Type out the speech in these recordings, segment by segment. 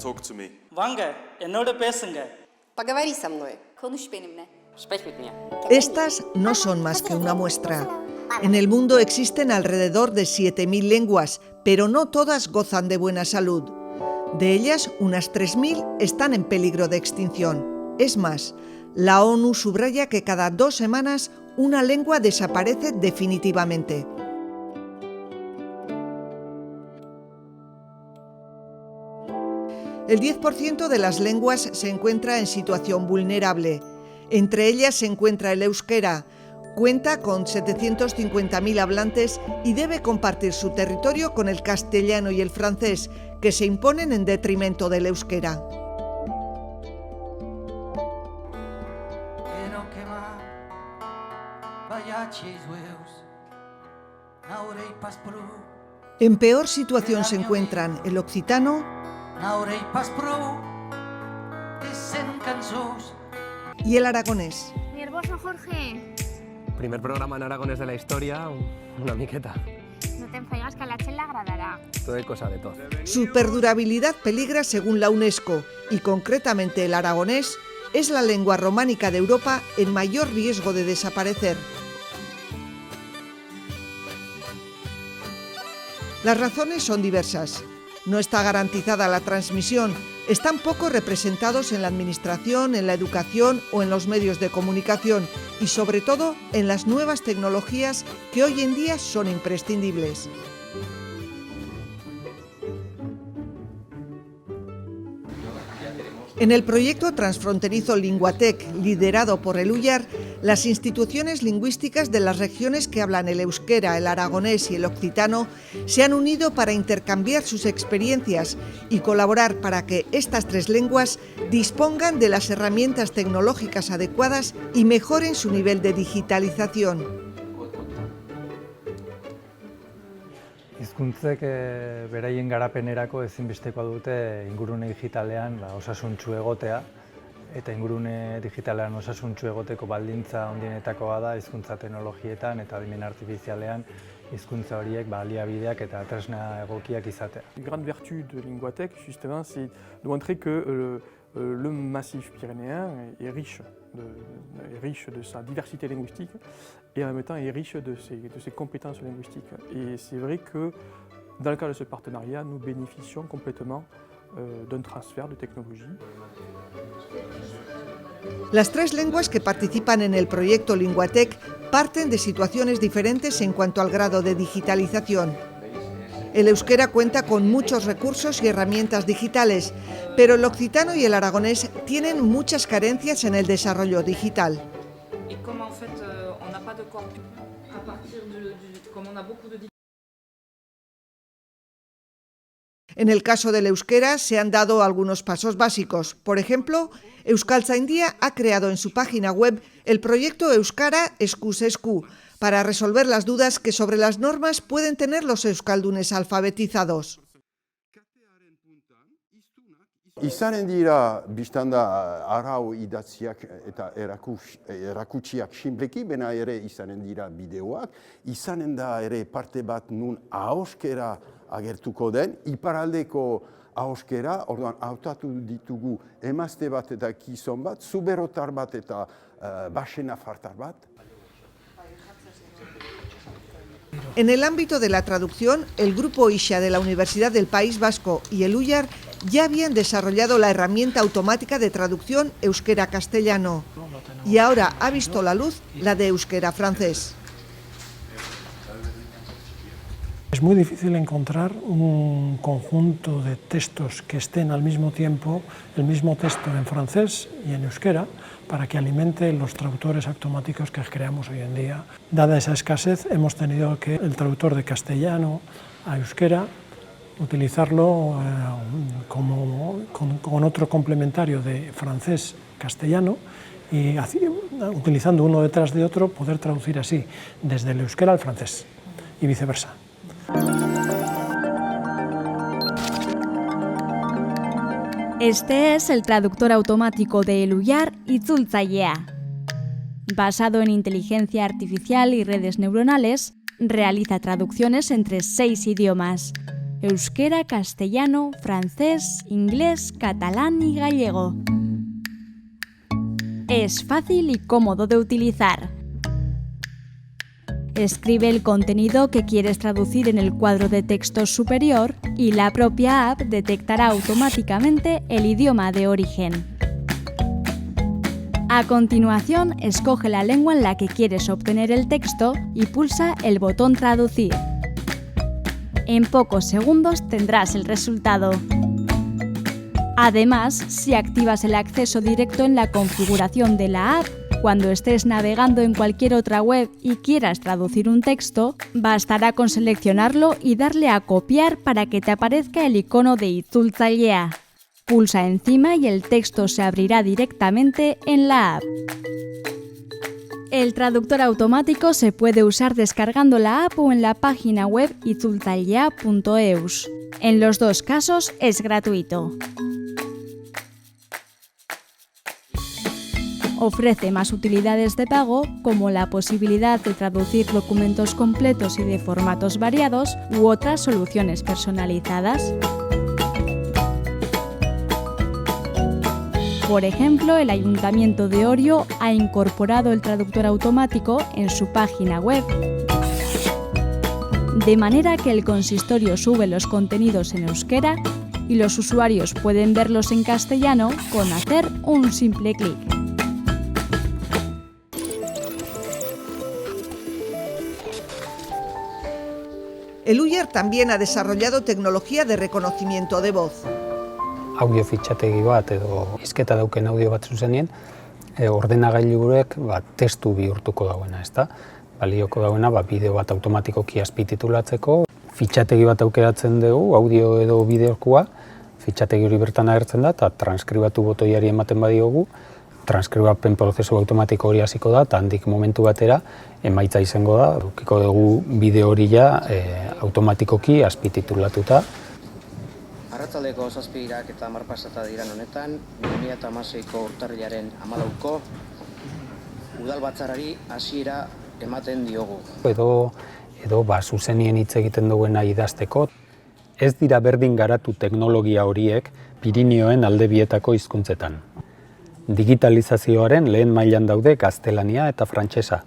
talk to me. வாங்க என்னோட பேசுங்க. Поговори со мной. Konuş benimle. Sprech mit mir. Estas no son más que una muestra. En el mundo existen alrededor de 7.000 lenguas, pero no todas gozan de buena salud. De ellas, unas 3.000 están en peligro de extinción. Es más, la ONU subraya que cada 2 semanas una lengua desaparece definitivamente. El 10% de las lenguas se encuentra en situación vulnerable. Entre ellas se encuentra el euskera. Cuenta con 750.000 hablantes y debe compartir su territorio con el castellano y el francés, que se imponen en detrimento del euskera. En peor situación se encuentran el occitano y el aragonés. Nervoso, Jorge. Primer programa en aragonés de la historia, una miqueta. No te enfaigas, que a la Txell le agradará. Todo es cosa de todo. Su perdurabilidad peligra según la UNESCO y concretamente el aragonés es la lengua románica de Europa en mayor riesgo de desaparecer. Las razones son diversas. No está garantizada la transmisión, están poco representados en la administración, en la educación o en los medios de comunicación y sobre todo en las nuevas tecnologías que hoy en día son imprescindibles. En el proyecto transfronterizo Linguatec, liderado por el UIAR, las instituciones lingüísticas de las regiones que hablan el euskera, el aragonés y el occitano se han unido para intercambiar sus experiencias y colaborar para que estas 3 lenguas dispongan de las herramientas tecnológicas adecuadas y mejoren su nivel de digitalización. Hizkuntzek beraien garapenerako ezinbestekoa dute ingurune digitalean osasuntsu egotea, eta ingurune digitalean osasuntsu egoteko baldintza handienetakoa da hizkuntza teknologietan eta adimen artifizialean hizkuntza horiek baliabideak eta tresna egokiak izatea. Une grande vertu de Linguatec, justement, c'est de montrer que le massif pyrénéen est riche de sa diversité linguistique et en même temps est riche de ses compétences linguistiques. Et c'est vrai que dans le cadre de ce partenariat, nous bénéficions complètement d'un transfert de technologie. Las 3 lenguas que participan en el proyecto Linguatec parten de situaciones diferentes en cuanto al grado de digitalización. El euskera cuenta con muchos recursos y herramientas digitales, pero el occitano y el aragonés tienen muchas carencias en el desarrollo digital. En el caso del euskera se han dado algunos pasos básicos. Por ejemplo, Euskaltzaindia ha creado en su página web el proyecto Euskara Eskuz Esku, para resolver las dudas que sobre las normas pueden tener los euskaldunes alfabetizados. Izanen dira biztanda arau idatziak eta erakutsiak sinpleki, bena ere izanen dira bideoak, izanen da ere parte bat nun ahoskera agertuko den, iparaldeko ahoskera, orduan hautatu ditugu emazte bat eta gizon bat, zuberotar bat eta basenafartar bat. En el ámbito de la traducción, el Grupo IXA de la Universidad del País Vasco y el UIAR ya habían desarrollado la herramienta automática de traducción euskera-castellano y ahora ha visto la luz la de euskera-francés. Es muy difícil encontrar un conjunto de textos que estén al mismo tiempo, el mismo texto en francés y en euskera, para que alimente los traductores automáticos que creamos hoy en día. Dada esa escasez, hemos tenido que el traductor de castellano a euskera utilizarlo con otro complementario de francés-castellano y utilizando uno detrás de otro poder traducir así desde el euskera al francés y viceversa. Este es el traductor automático de el UIAR Itzultzailea. Basado en inteligencia artificial y redes neuronales, realiza traducciones entre 6 idiomas. euskera, castellano, francés, inglés, catalán y gallego. Es fácil y cómodo de utilizar. Escribe el contenido que quieres traducir en el cuadro de textos superior y la propia app detectará automáticamente el idioma de origen. A continuación, escoge la lengua en la que quieres obtener el texto y pulsa el botón Traducir. En pocos segundos tendrás el resultado. Además, si activas el acceso directo en la configuración de la app, cuando estés navegando en cualquier otra web y quieras traducir un texto, bastará con seleccionarlo y darle a copiar para que te aparezca el icono de Itzultzailea. Pulsa encima y el texto se abrirá directamente en la app. El traductor automático se puede usar descargando la app o en la página web itzultzailea.eus. En los dos casos es gratuito. Ofrece más utilidades de pago, como la posibilidad de traducir documentos completos y de formatos variados u otras soluciones personalizadas. Por ejemplo, el Ayuntamiento de Orio ha incorporado el traductor automático en su página web, de manera que el consistorio sube los contenidos en euskera y los usuarios pueden verlos en castellano con hacer un simple clic. Elujar también ha desarrollado tecnología de reconocimiento de voz. Audio fitxategi bat edo hizketa dauken audio bat zuzenien, ordenagailurek testu bihurtuko dauena, ezta? Balioko dauena bideo bat automatikoki azpititulatzeko, fitxategi bat aukeratzen dugu, audio edo bideokoa, fitxategi hori bertan agertzen da eta transkribatu botoiari ematen badiogu, transkribapen prozesu automatiko hori hasiko da, eta handik momentu batera emaitza izango da, edukiko dugu bideo hori automatikoki azpititulatuta. Arratsaldeko 7:00 eta 10 pasata diran honetan, 2016ko urtarrilaren 14ko udalbatzarrari hasiera ematen diogu. Edo zuzenien hitz egiten duena idazteko. Ez dira berdin garatu teknologia horiek Pirinioen alde bietako hizkuntzetan. Digitalizazioaren lehen mailan daude gaztelania eta frantsesa.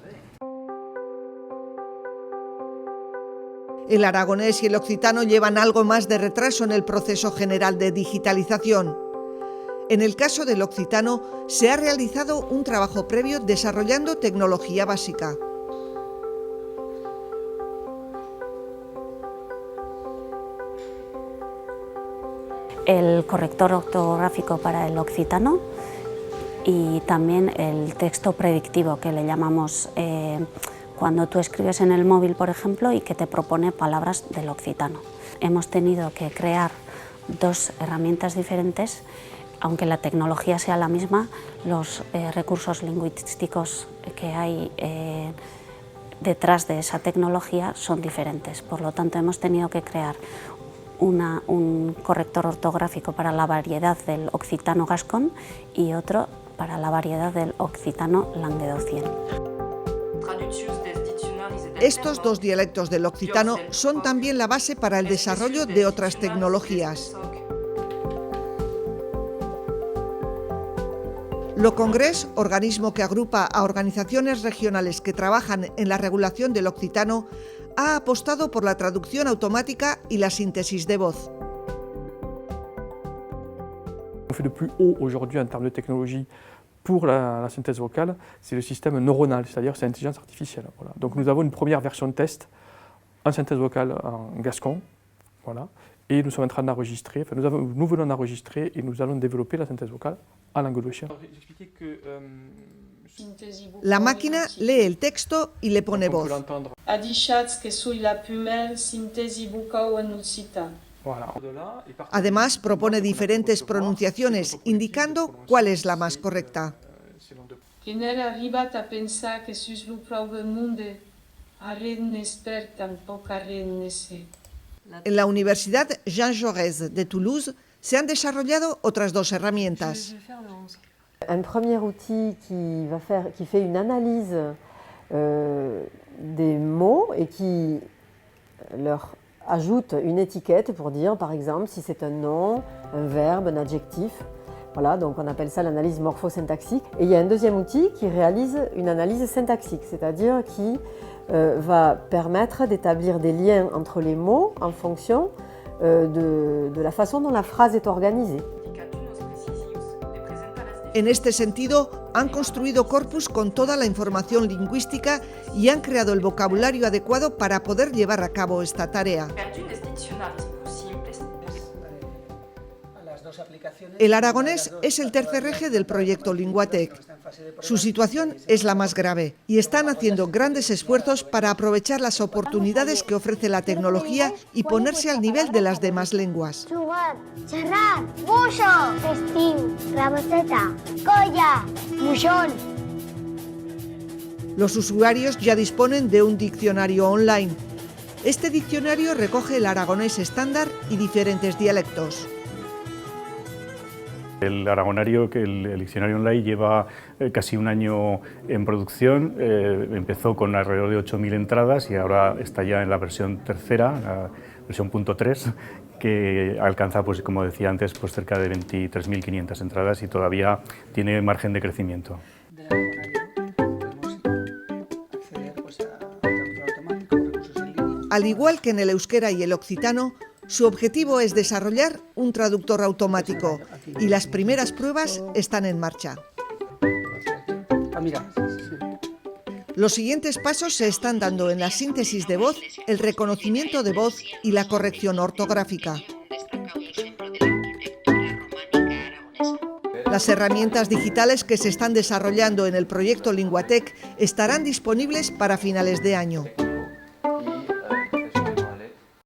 El aragonés y el occitano llevan algo más de retraso en el proceso general de digitalización. En el caso del occitano, se ha realizado un trabajo previo desarrollando tecnología básica. El corrector ortográfico para el occitano y también el texto predictivo, que le llamamos cuando tú escribes en el móvil, por ejemplo, y que te propone palabras del occitano. Hemos tenido que crear dos herramientas diferentes, aunque la tecnología sea la misma, los recursos lingüísticos que hay detrás de esa tecnología son diferentes. Por lo tanto, hemos tenido que crear un corrector ortográfico para la variedad del occitano gascón y otro para la variedad del occitano languedocien. Estos dos dialectos del occitano son también la base para el desarrollo de otras tecnologías. L'Ocongres, organismo que agrupa a organizaciones regionales que trabajan en la regulación del occitano, ha apostado por la traducción automática y la síntesis de voz. On fait de plus haut aujourd'hui en termes de technologie pour la synthèse vocale, c'est le système neuronal, c'est-à-dire c'est l'intelligence artificielle. Voilà. Donc nous avons une première version de test en synthèse vocale en gascon, voilà, et nous sommes en train d'enregistrer, enfin nous venons d'enregistrer et nous allons développer la synthèse vocale en languedocien. La máquina lee el texto y le pone voz. Además, propone diferentes pronunciaciones, indicando cuál es la más correcta. En la Universidad Jean Jaurès de Toulouse se han desarrollado otras dos herramientas. Un premier outil qui fait une analyse des mots et qui leur ajoute une étiquette pour dire, par exemple, si c'est un nom, un verbe, un adjectif. Voilà, donc on appelle ça l'analyse morphosyntaxique. Et il y a un deuxième outil qui réalise une analyse syntaxique, c'est-à-dire qui va permettre d'établir des liens entre les mots en fonction de la façon dont la phrase est organisée. En este sentido, han construido corpus con toda la información lingüística y han creado el vocabulario adecuado para poder llevar a cabo esta tarea. El aragonés es el tercer eje del proyecto Linguatec. Su situación es la más grave y están haciendo grandes esfuerzos para aprovechar las oportunidades que ofrece la tecnología y ponerse al nivel de las demás lenguas. Jugar, xerrar, buixo, festiu, raboseta, colla, moixón. Los usuarios ya disponen de un diccionario online. Este diccionario recoge el aragonés estándar y diferentes dialectos. El aragonario, el diccionario online, lleva casi un año en producción. Empezó con alrededor de 8.000 entradas y ahora está ya en la versión tercera, la versión .3, que alcanza, pues, como decía antes, pues cerca de 23.500 entradas y todavía tiene margen de crecimiento. Al igual que en el euskera y el occitano, su objetivo es desarrollar un traductor automático y las primeras pruebas están en marcha. Los siguientes pasos se están dando en la síntesis de voz, el reconocimiento de voz y la corrección ortográfica. Las herramientas digitales que se están desarrollando en el proyecto Linguatec estarán disponibles para finales de año.